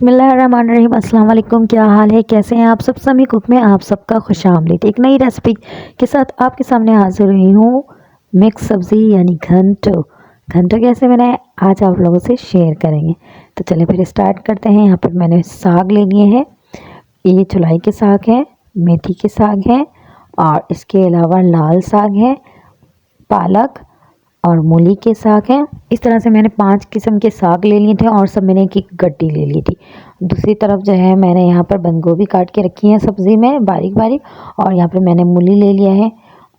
बिस्मिल्लाहिर्रहमानिर्रहीम। अस्सलाम वालेकुम। क्या हाल है, कैसे हैं आप सब? समी कुक में आप सबका खुशामदीद। एक नई रेसिपी के साथ आपके सामने हाजिर हुई हूँ। मिक्स सब्ज़ी यानी घंटो। घंटो कैसे बनाए आज आप लोगों से शेयर करेंगे। तो चलिए फिर स्टार्ट करते हैं। यहाँ पर मैंने साग ले लिए हैं। ये चुलाई के साग है, मेथी के साग है और इसके अलावा लाल साग है, पालक और मूली के साग हैं। इस तरह से मैंने 5 किस्म के साग ले लिए थे और सब मैंने एक गड्डी ले ली थी। दूसरी तरफ जो है मैंने यहाँ पर बंद गोभी काट के रखी है सब्ज़ी में बारीक बारीक, और यहाँ पर मैंने मूली ले लिया है।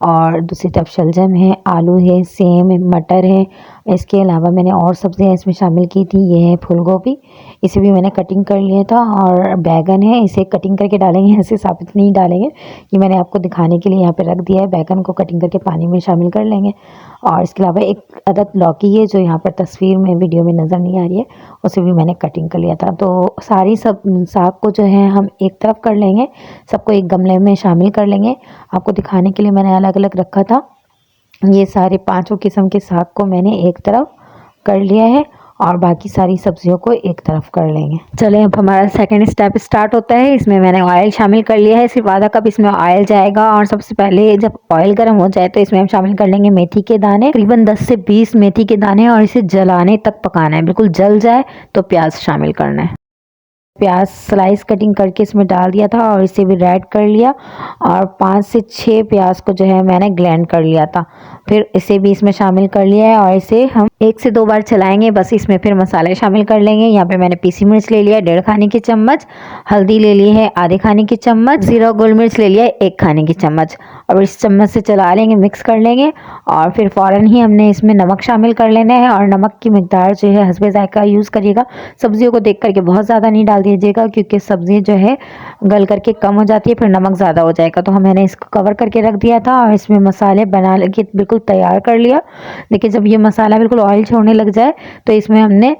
और दूसरी तरफ शलजम है, आलू है, सेम है, मटर है। इसके अलावा मैंने और सब्ज़ियाँ इसमें शामिल की थी। ये है फूल गोभी, इसे भी मैंने कटिंग कर लिया था। और बैगन है, इसे कटिंग करके डालेंगे, ऐसे साबित नहीं डालेंगे। ये मैंने आपको दिखाने के लिए यहाँ पे रख दिया है। बैगन को कटिंग करके पानी में शामिल कर लेंगे। और इसके अलावा एक अदद लौकी है जो यहाँ पर तस्वीर में वीडियो में नज़र नहीं आ रही है, उसे भी मैंने कटिंग कर लिया था। तो सारी सब साग को जो है हम एक तरफ कर लेंगे, सबको एक गमले में शामिल कर लेंगे। आपको दिखाने के लिए मैंने अलग अलग रखा था। ये सारे 5 किस्म के साग को मैंने एक तरफ कर लिया है और बाकी सारी सब्जियों को एक तरफ कर लेंगे। चले अब हमारा सेकंड स्टेप स्टार्ट होता है। इसमें मैंने ऑयल शामिल कर लिया है, सिर्फ आधा कप इसमें ऑयल जाएगा। और सबसे पहले जब ऑयल गर्म हो जाए तो इसमें हम शामिल कर लेंगे मेथी के दाने, तकरीबन 10 से 20 मेथी के दाने, और इसे जलाने तक पकाना है। बिल्कुल जल जाए तो प्याज शामिल करना है। प्याज स्लाइस कटिंग करके इसमें डाल दिया था और इसे भी रेड कर लिया। और 5 से 6 प्याज को जो है मैंने ग्राइंड कर लिया था, फिर इसे भी इसमें शामिल कर लिया है। और इसे हम 1 से 2 बार चलाएंगे बस। इसमें फिर मसाले शामिल कर लेंगे। यहाँ पे मैंने पीसी मिर्च ले लिया 1.5 खाने की चम्मच, हल्दी ले ली है आधे खाने की चम्मच, ज़ीरा गोल मिर्च ले लिया है 1 खाने की चम्मच। और इस चम्मच से चला लेंगे, मिक्स कर लेंगे। और फिर फ़ौरन ही हमने इसमें नमक शामिल कर लेना है। और नमक की मिकदार जो है हस्बे ज़ायका यूज़ करिएगा। सब्जियों को देख करके बहुत ज़्यादा नहीं डाल दीजिएगा, क्योंकि सब्ज़ी जो है गल करके कम हो जाती है, फिर नमक ज़्यादा हो जाएगा। तो मैंने इसको कवर करके रख दिया था और इसमें मसाले बना के बिल्कुल तैयार कर लिया। देखिए जब ये मसाला बिल्कुल ऑयल छोड़ने लग जाए तो इसमें हमने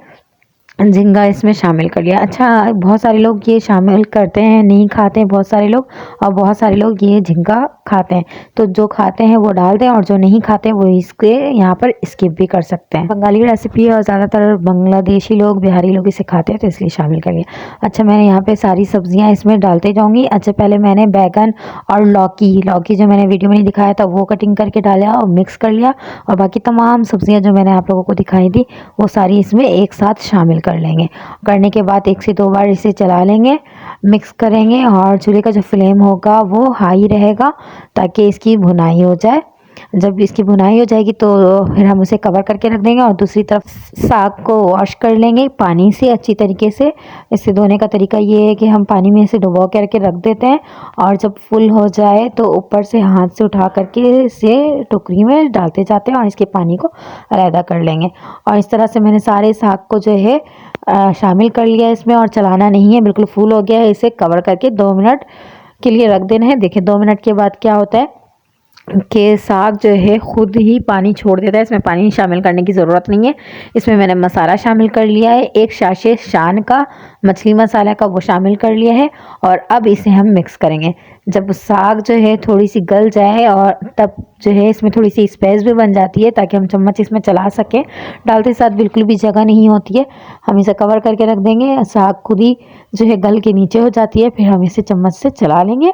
झींगा इसमें शामिल कर लिया। अच्छा, बहुत सारे लोग ये शामिल करते हैं, नहीं खाते हैं बहुत सारे लोग, और बहुत सारे लोग ये झींगा खाते हैं। तो जो खाते हैं वो डाल दें और जो नहीं खाते हैं वो इसके यहाँ पर स्किप भी कर सकते हैं। बंगाली रेसिपी है और ज़्यादातर बांग्लादेशी लोग, बिहारी लोग इसे खाते हैं, तो इसलिए शामिल कर लिया। अच्छा, मैंने यहाँ पे सारी सब्जियाँ इसमें डालते जाऊँगी। अच्छा, पहले मैंने बैगन और लौकी जो मैंने वीडियो में नहीं दिखाया था वो कटिंग करके डाला और मिक्स कर लिया। और बाकी तमाम सब्जियाँ जो मैंने आप लोगों को दिखाई थी वो सारी इसमें एक साथ शामिल कर लेंगे। करने के बाद 1 से 2 बार इसे चला लेंगे, मिक्स करेंगे। और चूल्हे का जो फ्लेम होगा वो हाई रहेगा ताकि इसकी भुनाई हो जाए। जब इसकी भुनाई हो जाएगी तो फिर हम उसे कवर करके रख देंगे। और दूसरी तरफ साग को वॉश कर लेंगे पानी से अच्छी तरीके से। इसे धोने का तरीका ये है कि हम पानी में इसे डुबो करके रख देते हैं और जब फुल हो जाए तो ऊपर से हाथ से उठा करके इसे टोकरी में डालते जाते हैं और इसके पानी को अलहदा कर लेंगे। और इस तरह से मैंने सारे साग को जो है शामिल कर लिया इसमें, और चलाना नहीं है, बिल्कुल फुल हो गया है। इसे कवर करके 2 मिनट के लिए रख देना है। देखिए 2 मिनट के बाद क्या होता है कि साग जो है खुद ही पानी छोड़ देता है। इसमें पानी शामिल करने की ज़रूरत नहीं है। इसमें मैंने मसाला शामिल कर लिया है, 1 साशे शान का मछली मसाला का वो शामिल कर लिया है। और अब इसे हम मिक्स करेंगे। जब साग जो है थोड़ी सी गल जाए और तब जो है इसमें थोड़ी सी स्पेस भी बन जाती है ताकि हम चम्मच इसमें चला सकें। डालते साथ बिल्कुल भी जगह नहीं होती है। हम इसे कवर करके रख देंगे, साग खुद ही जो है गल के नीचे हो जाती है, फिर हम इसे चम्मच से चला लेंगे।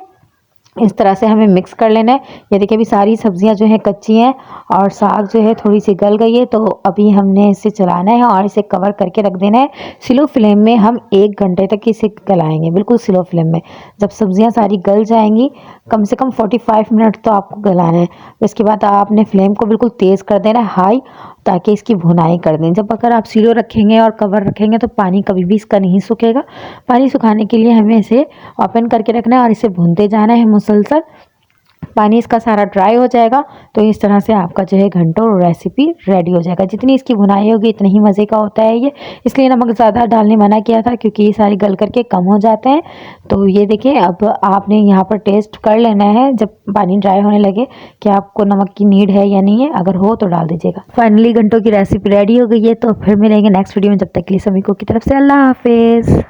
इस तरह से हमें मिक्स कर लेना है। ये देखिए अभी सारी सब्जियां जो है कच्ची हैं और साग जो है थोड़ी सी गल गई है, तो अभी हमने इसे चलाना है और इसे कवर करके रख देना है। स्लो फ्लेम में हम 1 घंटे तक इसे गलाएंगे, बिल्कुल स्लो फ्लेम में। जब सब्जियां सारी गल जाएंगी, कम से कम 45 मिनट तो आपको गलाना है। इसके बाद आपने फ्लेम को बिल्कुल तेज़ कर देना है, हाई, ताकि इसकी भुनाई कर दें। जब अगर आप स्लो रखेंगे और कवर रखेंगे तो पानी कभी भी इसका नहीं सूखेगा। पानी सुखाने के लिए हमें इसे ओपन करके रखना है और इसे भूनते जाना है मुसलसल। पानी इसका सारा ड्राई हो जाएगा तो इस तरह से आपका जो है घंटों रेसिपी रेडी हो जाएगा। जितनी इसकी भुनाई होगी इतनी ही मज़े का होता है ये, इसलिए नमक ज़्यादा डालने मना किया था क्योंकि ये सारे गल करके कम हो जाते हैं। तो ये देखिए अब आपने यहाँ पर टेस्ट कर लेना है जब पानी ड्राई होने लगे कि आपको नमक की नीड है या नहीं है, अगर हो तो डाल दीजिएगा। फाइनली घंटों की रेसिपी रेडी हो गई है। तो फिर मिलेंगे नेक्स्ट वीडियो में, जब तक के लिए सभी को की तरफ से अल्लाह हाफिज़।